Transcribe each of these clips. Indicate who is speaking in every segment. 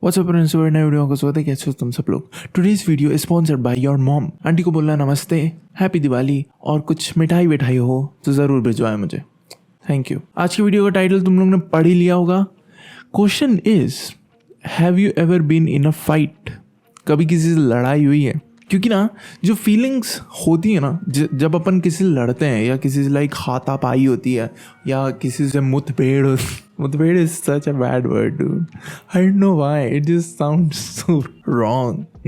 Speaker 1: WhatsApp friends, नए video का स्वागत है। कैसे हो तुम सब लोग। Today's video is sponsored by your mom. Aunty को बोलना नमस्ते, हैप्पी दिवाली और कुछ मिठाई विठाई हो तो ज़रूर भिजवाएं मुझे, थैंक यू। आज की वीडियो का टाइटल तुम लोग ने पढ़ ही लिया होगा। Question is, have you ever been in a fight? कभी किसी से लड़ाई हुई है? क्योंकि ना जो फीलिंग्स होती है ना, जब अपन किसी से लड़ते हैं या किसी से लाइक हाथापाई होती है या किसी से मुठभेड़ is such a bad word dude. I don't know why, it just sounds so wrong.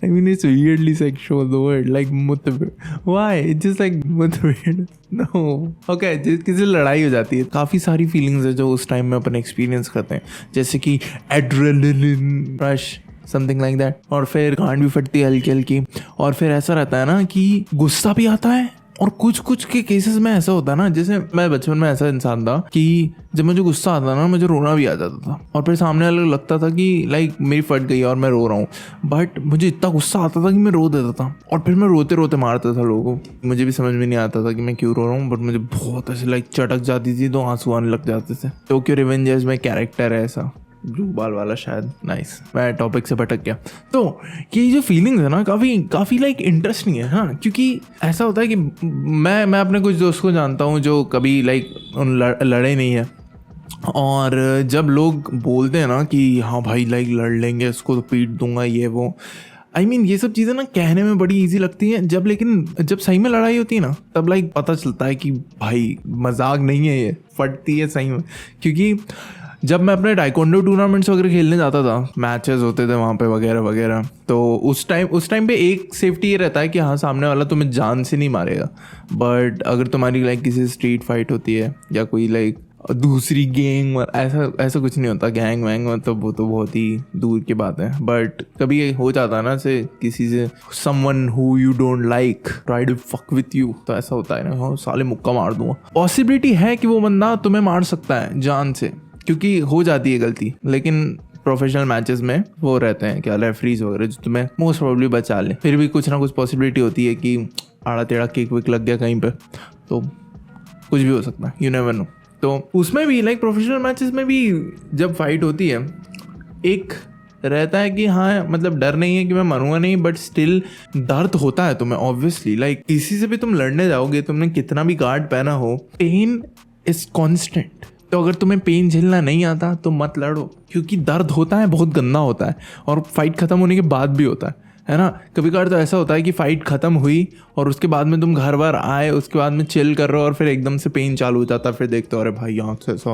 Speaker 1: I mean it's weirdly sexual the word like मुठभेड़। व्हाई इट्स जस्ट लाइक मुठभेड़। नो ओके, किसी से लड़ाई हो जाती है, काफ़ी सारी फीलिंग्स है जो उस टाइम में अपन एक्सपीरियंस करते हैं, जैसे कि adrenaline rush, something like that. और फिर गांड भी फटती है हल्की हल्की। और फिर ऐसा रहता है ना कि गुस्सा भी आता है। और कुछ कुछ के केसेस में ऐसा होता है ना, जैसे मैं बचपन में ऐसा इंसान था कि जब मुझे गुस्सा आता ना, मुझे रोना भी आ जाता था। और फिर सामने वाले को लगता था कि लाइक मेरी फट गई और मैं रो रहा हूँ, बट मुझे इतना गुस्सा आता था कि मैं रो देता था। और फिर मैं रोते रोते मारता था लोगों को। मुझे भी समझ में नहीं आता था कि मैं क्यों रो रहा हूँ, बट मुझे बहुत ऐसे लाइक चटक जाती थी तो आंसू आने लग जाते थे। टोक्यो रिवेंजर्स में कैरेक्टर है ऐसा, ब्लू बाल वाला शायद। नाइस, मैं टॉपिक से भटक गया। तो ये जो फीलिंग्स है ना, काफ़ी लाइक इंटरेस्टिंग है। हाँ, क्योंकि ऐसा होता है कि मैं अपने कुछ दोस्त को जानता हूँ जो कभी लाइक लड़े नहीं है। और जब लोग बोलते हैं ना कि हाँ भाई लाइक लड़ लेंगे, इसको तो पीट दूंगा ये वो, आई मीन ये सब चीज़ें ना कहने में बड़ी इजी लगती हैं, जब सही में लड़ाई होती है ना, तब लाइक पता चलता है कि भाई मजाक नहीं है, ये फटती है सही में। क्योंकि जब मैं अपने टाइकोंडो टूर्नामेंट्स वगैरह खेलने जाता था, मैचेस होते थे वहाँ पे वगैरह वगैरह, तो उस टाइम पे एक सेफ्टी ये रहता है कि हाँ सामने वाला तुम्हें जान से नहीं मारेगा। बट अगर तुम्हारी लाइक किसी स्ट्रीट फाइट होती है या कोई लाइक दूसरी गैंग, ऐसा कुछ नहीं होता। गैंग वैंग मतलब वो तो बहुत ही दूर की बात है। बट कभी हो जाता है ना से किसी से, someone who you don't like try to fuck with you, तो ऐसा होता है ना, हाँ साले मुक्का मार दूंगा। पॉसिबिलिटी है कि वो बंदा तुम्हें मार सकता है जान से, क्योंकि हो जाती है गलती। लेकिन प्रोफेशनल मैचेस में वो रहते हैं क्या, रेफरीज वगैरह, जो तुम्हें मोस्ट प्रोबेबली बचा ले। फिर भी कुछ ना कुछ पॉसिबिलिटी होती है कि आड़ा टेढ़ा किक विक लग गया कहीं पे, तो कुछ भी हो सकता है, यू नेवर नो। तो उसमें भी लाइक प्रोफेशनल मैचेस में भी जब फाइट होती है, एक रहता है कि हाँ मतलब डर नहीं है कि मैं मरूंगा नहीं, बट स्टिल दर्द होता है तुम्हें ऑब्वियसली। लाइक किसी से भी तुम लड़ने जाओगे, तुमने कितना भी गार्ड पहना हो, पेन इज कॉन्स्टेंट। तो अगर तुम्हें पेन झेलना नहीं आता तो मत लड़ो, क्योंकि दर्द होता है, बहुत गंदा होता है। और फाइट खत्म होने के बाद भी होता है ना। कभी कभार तो ऐसा होता है कि फाइट खत्म हुई और उसके बाद में तुम घर बार आए, उसके बाद में चिल कर रहे हो और फिर एकदम से पेन चालू हो जाता है। फिर देखते हो अरे भाई यहाँ से ऐसा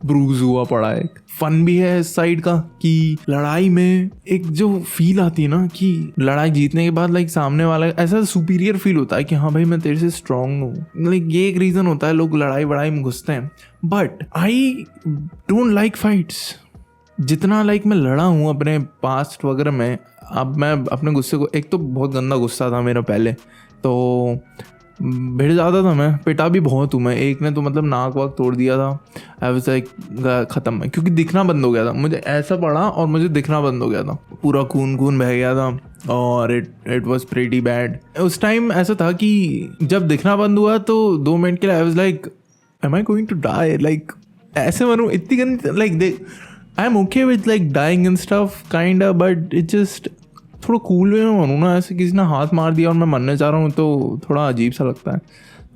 Speaker 1: ब्रूज हुआ पड़ा है। फन भी है इस साइड का कि लड़ाई में एक जो फील आती है ना कि लड़ाई जीतने के बाद लाइक सामने वाला ऐसा सुपीरियर फील होता है कि हाँ भाई मैं तेरे से स्ट्रांग हूँ। लाइक ये एक रीजन होता है लोग लड़ाई वड़ाई में घुसते हैं। But I don't like fights. जितना लाइक मैं लड़ा हूँ अपने पास्ट वगैरह में, अब मैं अपने गुस्से को, एक तो बहुत गंदा गुस्सा था मेरा पहले, तो भिड़ जाता था मैं, पिटा भी बहुत हूँ मैं। एक ने तो मतलब नाक वाक तोड़ दिया था। आई वाज लाइक ख़त्म है, क्योंकि दिखना बंद हो गया था। मुझे ऐसा पड़ा और मुझे दिखना बंद हो गया था, पूरा खून बह गया था और इट वाज प्रीटी बैड। उस टाइम ऐसा था कि जब दिखना बंद हुआ तो 2 मिनट के लिए I was like am I going to die, like ऐसे मरूँ इतनी गंदी, लाइक देख I am okay with like dying and stuff kind of, but it just थोड़ा कूल वे में मरूँ ना। ऐसे किसी ने हाथ मार दिया और मैं मरने जा रहा हूँ तो थोड़ा अजीब सा लगता है।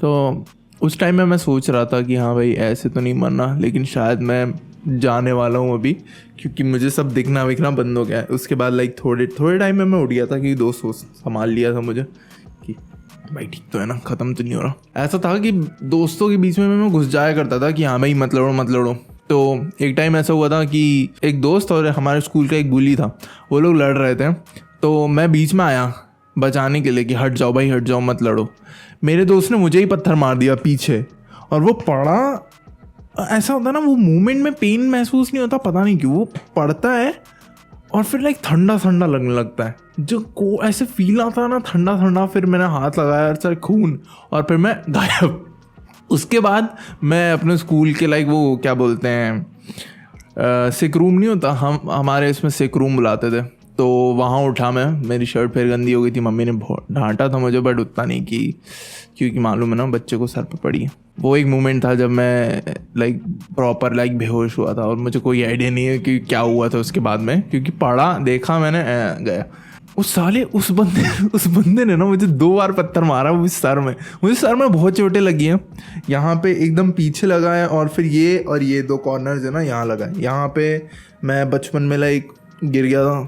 Speaker 1: तो उस टाइम में मैं सोच रहा था कि हाँ भाई ऐसे तो नहीं मरना, लेकिन शायद मैं जाने वाला हूँ अभी, क्योंकि मुझे सब दिखना विखना बंद हो गया है। उसके बाद लाइक थोड़े टाइम में मैं उठ गया था कि दोस्त संभाल लिया था मुझे कि भाई ठीक तो है ना, ख़त्म तो नहीं हो रहा। ऐसा था कि दोस्तों के बीच में मैं घुस जाया करता था कि हाँ भाई मत लड़ो। तो एक टाइम ऐसा हुआ था कि एक दोस्त और हमारे स्कूल का एक बुली था, वो लोग लड़ रहे थे, तो मैं बीच में आया बचाने के लिए कि हट जाओ भाई, हट जाओ, मत लड़ो। मेरे दोस्त ने मुझे ही पत्थर मार दिया पीछे और वो पड़ा। ऐसा होता है ना, वो मूवमेंट में पेन महसूस नहीं होता, पता नहीं क्यों वो पड़ता है और फिर लाइक ठंडा लगने लगता है। जो को ऐसे फील आता है ना ठंडा, फिर मैंने हाथ लगाया सर खून और फिर मैं गायब। उसके बाद मैं अपने स्कूल के लाइक वो क्या बोलते हैं सिक रूम नहीं होता, हमारे इसमें सिक रूम बुलाते थे, तो वहाँ उठा मैं, मेरी शर्ट फिर गंदी हो गई थी, मम्मी ने बहुत डांटा था मुझे, बट उतना नहीं कि, क्योंकि मालूम है ना बच्चे को सर पे पड़ी है। वो एक मोमेंट था जब मैं लाइक प्रॉपर लाइक बेहोश हुआ था, और मुझे कोई आइडिया नहीं है कि क्या हुआ था उसके बाद में, क्योंकि पढ़ा देखा मैंने गया। उस बंदे ने ना मुझे 2 बार पत्थर मारा वो सर में। मुझे सर में बहुत चोटें लगी हैं, यहाँ पे एकदम पीछे लगा है, और फिर ये 2 कॉर्नर्स है ना यहाँ लगा है। यहाँ पे मैं बचपन में लाइक गिर गया था,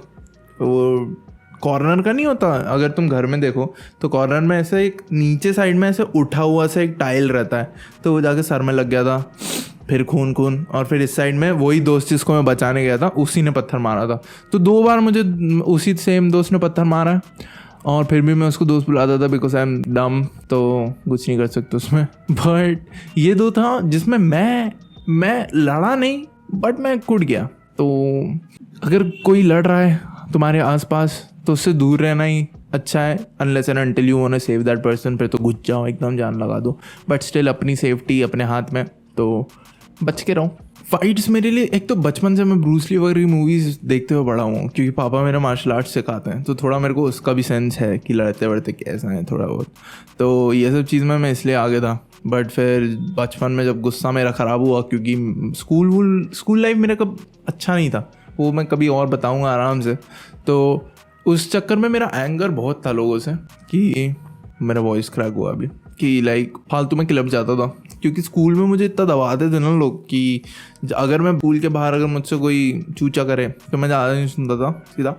Speaker 1: वो कॉर्नर का नहीं होता, अगर तुम घर में देखो तो कॉर्नर में ऐसे एक नीचे साइड में ऐसे उठा हुआ सा एक टाइल रहता है, तो वो जाके सर में लग गया था, फिर खून। और फिर इस साइड में वही दोस्त जिसको मैं बचाने गया था उसी ने पत्थर मारा था। तो 2 बार मुझे उसी सेम दोस्त ने पत्थर मारा है, और फिर भी मैं उसको दोस्त बुलाता था बिकॉज आई एम डम, तो कुछ नहीं कर सकते उसमें। बट ये 2 था जिसमें मैं लड़ा नहीं, बट मैं कुट गया। तो अगर कोई लड़ रहा है तुम्हारे आसपास तो उससे दूर रहना ही अच्छा है, unless and until you want to save that person, फिर तो घुस जाओ एकदम, जान लगा दो। बट स्टिल अपनी सेफ्टी अपने हाथ में, तो बच के रहो। फाइट्स मेरे लिए, एक तो बचपन से मैं ब्रूस ली वगैरह की मूवीज़ देखते हुए बड़ा हूँ, क्योंकि पापा मेरा मार्शल आर्ट्स सिखाते हैं, तो थोड़ा मेरे को उसका भी सेंस है कि लड़ते वड़ते कैसा है थोड़ा बहुत। तो ये सब चीज़ में मैं इसलिए आगे था। बट फिर बचपन में जब गुस्सा मेरा ख़राब हुआ, क्योंकि स्कूल लाइफ मेरा कब अच्छा नहीं था, वो मैं कभी और बताऊँगा आराम से। तो उस चक्कर में मेरा एंगर बहुत था लोगों से, कि मेरा वॉइस क्रैक हुआ अभी, कि लाइक फालतू में क्लब जाता था, क्योंकि स्कूल में मुझे इतना दबाते थे ना लोग कि अगर मैं स्कूल के बाहर अगर मुझसे कोई चूचा करे तो मैं ज़्यादा नहीं सुनता था सीधा।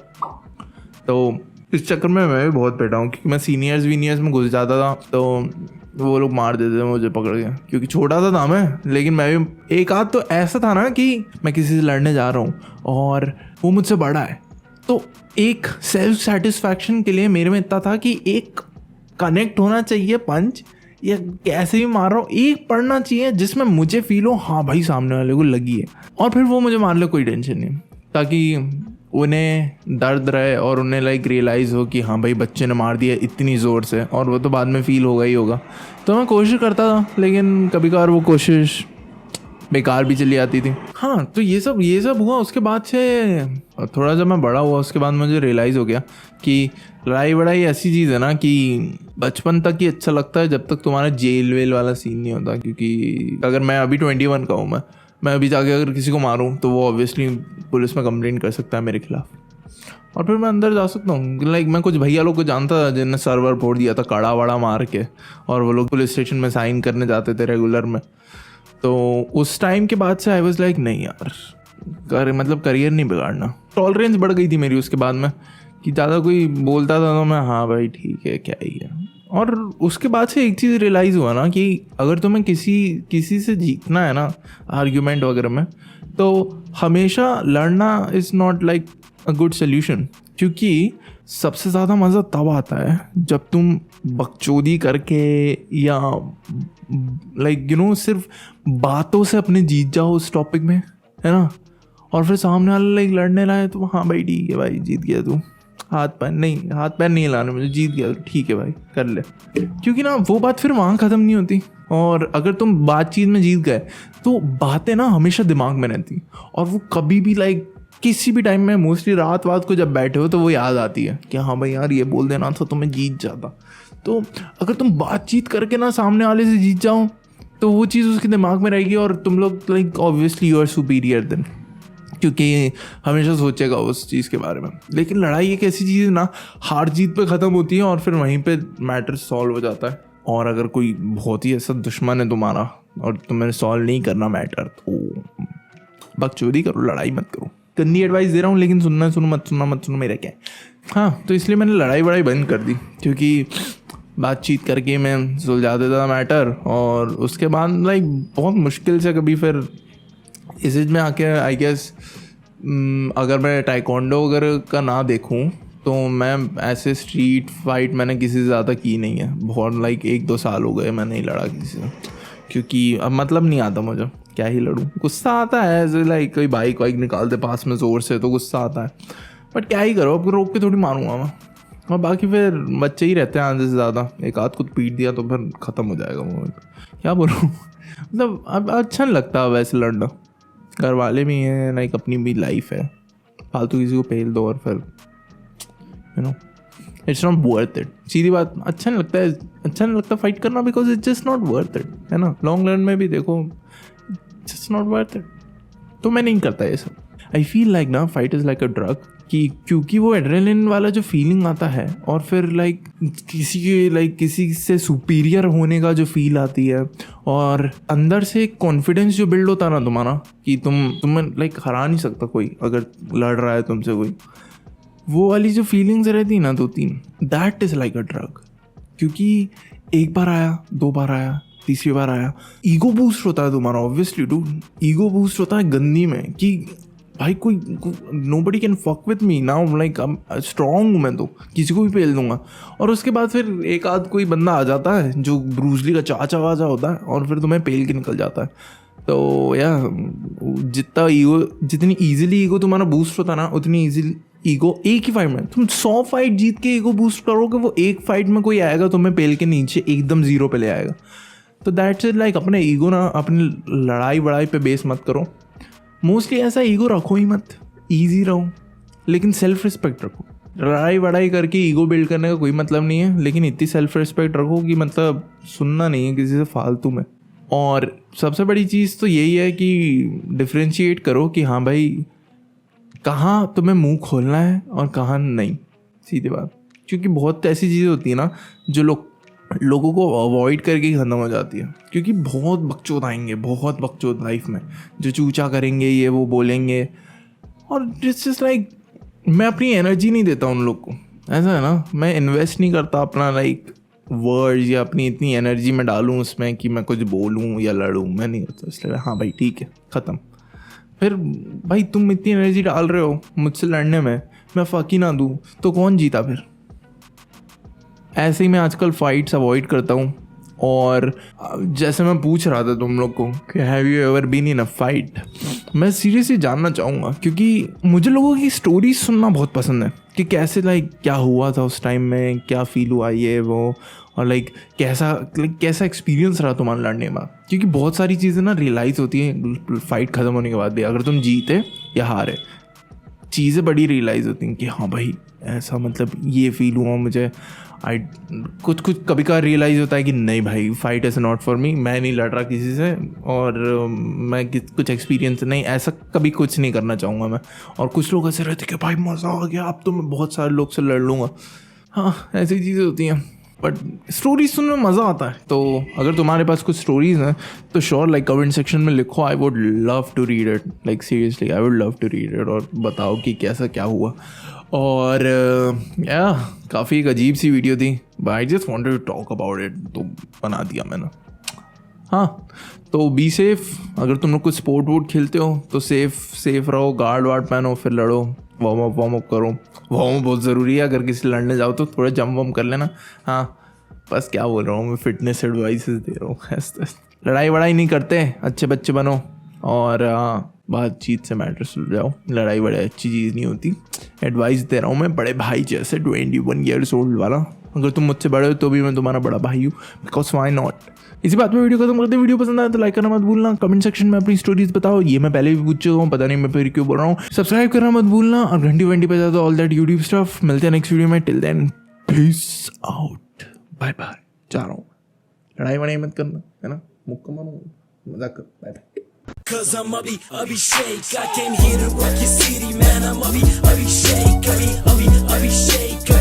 Speaker 1: तो इस चक्कर में मैं भी बहुत पेटा हूँ, क्योंकि मैं सीनियर्स में घुस जाता था, तो वो लोग मार देते थे मुझे पकड़ के, क्योंकि छोटा सा था मैं। लेकिन मैं भी एक आध तो ऐसा था ना कि मैं किसी से लड़ने जा रहा हूँ और वो मुझसे बड़ा है, तो एक सेल्फ सेटिस्फैक्शन के लिए मेरे में इतना था कि एक कनेक्ट होना चाहिए पंच, या कैसे भी मार रहा हूँ, एक पढ़ना चाहिए जिसमें मुझे फील हो हाँ भाई सामने वाले को लगी है, और फिर वो मुझे मार ले, कोई टेंशन नहीं, ताकि उन्हें दर्द रहे और उन्हें लाइक रियलाइज़ हो कि हाँ भाई बच्चे ने मार दिया इतनी ज़ोर से, और वो तो बाद में फ़ील होगा ही होगा। तो मैं कोशिश करता था, लेकिन कभी कभार वो कोशिश बेकार भी चली आती थी। हाँ, तो ये सब हुआ। उसके बाद से थोड़ा जब मैं बड़ा हुआ, उसके बाद मुझे रियलाइज़ हो गया कि लड़ाई वड़ाई ऐसी चीज़ है ना कि बचपन तक ही अच्छा लगता है, जब तक तुम्हारा जेल वेल वाला सीन नहीं होता। क्योंकि अगर मैं अभी 21 का हूँ, मैं अभी जाके अगर किसी को मारूँ तो वो ऑब्वियसली पुलिस में कंप्लेंट कर सकता है मेरे खिलाफ, और फिर मैं अंदर जा सकता हूँ। लाइक मैं कुछ भैया लोग को जानता था जिन्हें सर्वर फोड़ दिया था कड़ा वड़ा मार के, और वो लोग पुलिस स्टेशन में साइन करने जाते थे रेगुलर में। तो उस टाइम के बाद से आई वाज लाइक नहीं यार, करियर नहीं बिगाड़ना। टॉलरेंस बढ़ गई थी मेरी उसके बाद में, कि ज़्यादा कोई बोलता था तो मैं हाँ भाई ठीक है क्या ही है। और उसके बाद से एक चीज़ रियलाइज़ हुआ ना कि अगर तुम्हें किसी से जीतना है ना आर्ग्यूमेंट वगैरह में, तो हमेशा लड़ना is not like a good solution. क्योंकि सबसे ज़्यादा मज़ा तब आता है जब तुम बकचोदी करके या लाइक सिर्फ बातों से अपने जीत जाओ उस टॉपिक में, है ना, और फिर सामने वाला लाइक लड़ने लाए तो हाँ भाई ठीक है भाई जीत गया तू, हाथ पैर नहीं हिलाने, मुझे जीत गया ठीक है भाई कर ले। क्योंकि ना वो बात फिर वहाँ ख़त्म नहीं होती, और अगर तुम बातचीत में जीत गए तो बातें ना हमेशा दिमाग में रहती, और वो कभी भी लाइक किसी भी टाइम में, मोस्टली रात को जब बैठे हो तो वो याद आती है कि हाँ भाई यार ये बोल देना था तो मैं जीत जाता। तो अगर तुम बातचीत करके ना सामने वाले से जीत जाओ तो वो चीज़ उसके दिमाग में रहेगी, और तुम लोग like obviously you are superior then, क्योंकि हमेशा सोचेगा उस चीज़ के बारे में। लेकिन लड़ाई एक ऐसी चीज़ ना हार जीत पे ख़त्म होती है, और फिर वहीं पे मैटर सॉल्व हो जाता है। और अगर कोई बहुत ही ऐसा दुश्मन है तुम्हारा और तुम्हें सॉल्व नहीं करना मैटर, तो बकचोदी करो, लड़ाई मत करो। गंदी एडवाइस दे रहा हूँ, लेकिन सुनना मत सुनो मेरा क्या है। हाँ, तो इसलिए मैंने लड़ाई वड़ाई बंद कर दी, क्योंकि बातचीत करके मैं सुलझा देता था मैटर, और उसके बाद लाइक बहुत मुश्किल से कभी फिर इस चीज़ में आके आई गेस अगर मैं टाइकोंडो वगैरह का ना देखूं तो मैं ऐसे स्ट्रीट फाइट मैंने किसी से ज़्यादा की नहीं है। बहुत लाइक 1-2 साल हो गए मैं नहीं लड़ा किसी से, क्योंकि अब मतलब नहीं आता मुझे, क्या ही लड़ूं। गुस्सा आता है ऐसे लाइक कोई बाइक वाइक निकालते पास में ज़ोर से तो गुस्सा आता है, बट क्या ही करो, अब रोक के थोड़ी मारूंगा मैं। और बाकी फिर बच्चे ही रहते हैं आधे से ज़्यादा, एक आध कुछ पीट दिया तो फिर ख़त्म हो जाएगा मोमेंट। क्या बोलूँ मतलब अब अच्छा नहीं लगता वैसे लड़ना। घर वाले भी हैं, लाइक अपनी भी लाइफ है, फालतू किसी को पेल दो और फिर you know, it's not worth it. सीधी बात, अच्छा नहीं लगता फाइट करना, because it's just not worth it, है ना। लॉन्ग रन में भी देखो, जस्ट नॉट वर्थ इट। तो मैं नहीं करता ये सब। आई फील लाइक ना fight is like a drug, कि क्योंकि वो एड्रेनलिन वाला जो फीलिंग आता है, और फिर किसी से सुपीरियर होने का जो फील आती है, और अंदर से एक कॉन्फिडेंस जो बिल्ड होता है ना तुम्हारा, कि तुम्हें हरा नहीं सकता कोई अगर लड़ रहा है तुमसे कोई, वो वाली जो फीलिंग्स रहती ना 2-3, that is like a drug. क्योंकि एक बार आया, 2 बार आया, तीसरी बार आया, ईगो बूस्ट होता है तुम्हारा, ऑब्वियसली डूड। ईगो बूस्ट होता है गंदी में, कि भाई कोई nobody can fuck with me now, like strong हूँ मैं, तो किसी को भी पेल दूंगा। और उसके बाद फिर एक आध कोई बंदा आ जाता है जो ब्रूसली का चाचा वाचा होता है, और फिर तुम्हें पेल के निकल जाता है। तो जितनी ईजिली ईगो तुम्हारा बूस्ट होता है ना, उतनी ईजिली ईगो एक ही फाइट में, तुम 100 फाइट जीत के ईगो बूस्ट करोगे, वो एक फाइट में कोई आएगा तुम्हें पेल के नीचे एकदम 0 पे ले आएगा। तो दैट्स इट, लाइक अपने ईगो ना अपनी लड़ाई वड़ाई पे बेस मत करो। मोस्टली ऐसा ईगो रखो ही मत, ईजी रहो, लेकिन सेल्फ रिस्पेक्ट रखो। लड़ाई वड़ाई करके ईगो बिल्ड करने का कोई मतलब नहीं है, लेकिन इतनी सेल्फ रिस्पेक्ट रखो कि मतलब सुनना नहीं है किसी से फालतू में। और सबसे बड़ी चीज़ तो यही है कि डिफ्रेंशिएट करो कि हाँ भाई, कहाँ तुम्हें मुंह खोलना है और कहाँ नहीं, सीधी बात। क्योंकि बहुत ऐसी चीज़ें होती है ना जो लोगों को अवॉइड करके ही ख़त्म हो जाती है, क्योंकि बहुत बकचोद आएंगे, बहुत बकचोद लाइफ में, जो चूचा करेंगे, ये वो बोलेंगे, और इट्स जस्ट लाइक मैं अपनी एनर्जी नहीं देता उन लोग को। ऐसा है ना, मैं इन्वेस्ट नहीं करता अपना वर्ड्स या अपनी इतनी एनर्जी में डालूँ उसमें कि मैं कुछ बोलूँ या लड़ूँ, मैं नहीं करता। इसलिए हाँ भाई ठीक है, ख़त्म। फिर भाई तुम इतनी एनर्जी डाल रहे हो मुझसे लड़ने में, मैं फक ही ना दूँ तो कौन जीता फिर। ऐसे ही मैं आजकल फाइट्स अवॉइड करता हूँ। और जैसे मैं पूछ रहा था तुम लोग को कि have you ever been in a fight, मैं सीरियसली जानना चाहूँगा, क्योंकि मुझे लोगों की स्टोरीज सुनना बहुत पसंद है कि कैसे क्या हुआ था उस टाइम में, क्या फील हुआ ये वो, और कैसा एक्सपीरियंस रहा तुम्हारा लड़ने में। क्योंकि बहुत सारी चीज़ें ना रियलाइज़ होती हैं फाइट ख़त्म होने के बाद भी, अगर तुम जीते या हारे, चीज़ें बड़ी रियलाइज़ होती हैं कि हाँ भाई ऐसा, मतलब ये फील हुआ मुझे। कुछ कभी कभार रियलाइज़ होता है कि नहीं भाई, fight is not for me, मैं नहीं लड़ रहा किसी से, और मैं कुछ एक्सपीरियंस नहीं, ऐसा कभी कुछ नहीं करना चाहूँगा मैं। और कुछ लोग ऐसे रहते कि भाई मज़ा आ गया, अब तो मैं बहुत सारे लोग से लड़ लूँगा। हाँ, ऐसी चीज़ें होती हैं, बट स्टोरीज सुनने में मज़ा आता है। तो अगर तुम्हारे पास कुछ स्टोरीज हैं तो श्योर कमेंट सेक्शन में लिखो, I would love to read it, seriously I would love to read it, और बताओ कि कैसा क्या हुआ। और काफ़ी एक अजीब सी वीडियो थी, but I just wanted to talk about it, तो बना दिया मैंने। हाँ, तो बी सेफ। अगर तुम लोग कुछ स्पोर्ट वोर्ट खेलते हो तो सेफ रहो, गार्ड वार्ड पहनो, फिर लड़ो, वार्म अप करो। वार्म बहुत ज़रूरी है, अगर किसी लड़ने जाओ तो थोड़ा जंप वम कर लेना। हाँ, बस क्या बोल रहा हूँ मैं, फिटनेस एडवाइसेस दे रहा हूँ। लड़ाई वड़ाई नहीं करते, अच्छे बच्चे बनो, और बातचीत से मैटर सुलझ जाओ। लड़ाई बड़ी अच्छी चीज़ नहीं होती, एडवाइस दे रहा हूँ मैं बड़े भाई जैसे, 21 ईयर्स ओल्ड वाला। अगर तुम मुझसे बड़े हो तो भी मैं तुम्हारा बड़ा भाई हूँ, बिकॉज वाई नॉट। इसी बात में वीडियो खत्म करते हैं। वीडियो पसंद आया तो लाइक करना मत भूलना, कमेंट सेक्शन में अपनी स्टोरीज बताओ, ये मैं पहले भी पूछ चुका हूँ, पता नहीं मैं फिर क्यों बोल रहा हूँ। सब्सक्राइब करना मत भूलना, और घंटी वंटी पे जाता ऑल दैट यूट्यूब स्टफ। मिलते हैं नेक्स्ट वीडियो में, till then peace out, bye bye. जा रहा हूँ, लड़ाई वड़ाई मत करना, है ना, मुक्का मारो, मजाक कर, bye bye. Cause I'm Abhishek, I came here to rock your city, man. I'm Abhishek, Abhishek.